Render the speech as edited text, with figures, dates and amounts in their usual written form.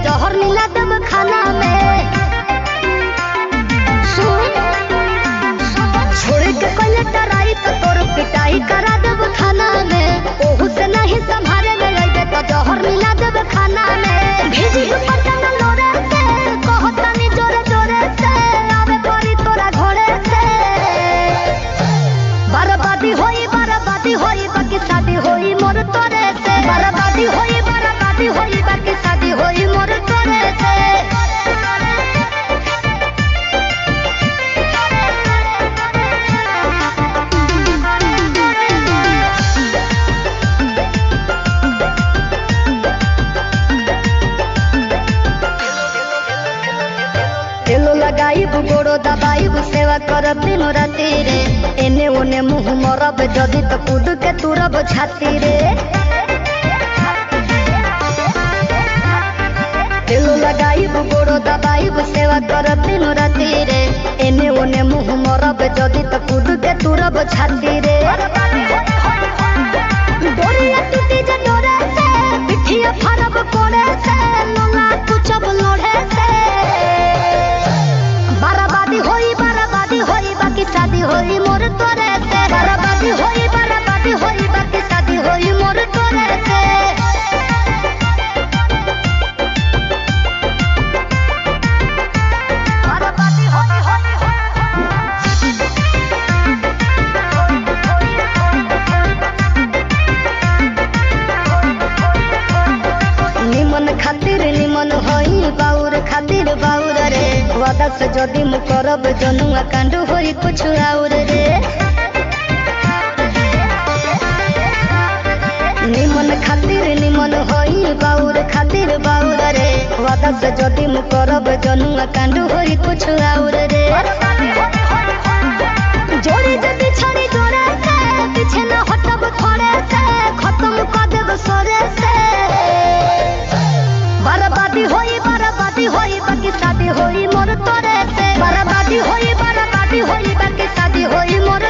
जहर मिला देब खाना में। सुन छोड़ के कोई टराई तो तोर पिटाई करा देब खाना में। ओहू से नहीं संभाले में अइबे तो जहर मिला देब खाना में। भेजी पतंग लोरे से कहतनी जोरे जोरे से आवे परी तोरा घोड़े से। बर्बादी होई बाकी शादी होई मोर तोरे से। बर्बादी होई बाकी शादी होई मोर तोरे से। तेलो लगाइब गोड़ो दबाइब सेवा करब दिनो राती रे। एने ओने मुँह मरब जदी तो कूद के तुरब छाती रे। तेलो लगाइब गोड़ो दबाइब सेवा करब दिनो राती रे। एने ओने मुँह मरब जदी तो कूद के तुरब छाती रे। डोरिया टूटी जे डोरे से पिठिया फरब कोड़े से लोला कुचब लोढ़े से। बर्बादी होई बाकी शादी होई मोर तोरे से। बर्बादी होई बाकी शादी होई मोर तोरे से। बर्बादी निमन खातिर निमन होई बाउर खातिर बाउर रे। वादा से जदी मु करब जनुआ कांड होई कुछ और रे। निमन खातिर निमन होई बाउर खातिर बाउर रे। वादा से जदी मु करब जनुआ कांड होई कुछ और रे। जोड़ी जदी छड़ी जोड़े से पीछे न हटब थोड़े से खत्म कर देब सोरे से। बर्बादी होई बाकी शादी होई मोर तोरे से। बर्बादी होई बाकी शादी होई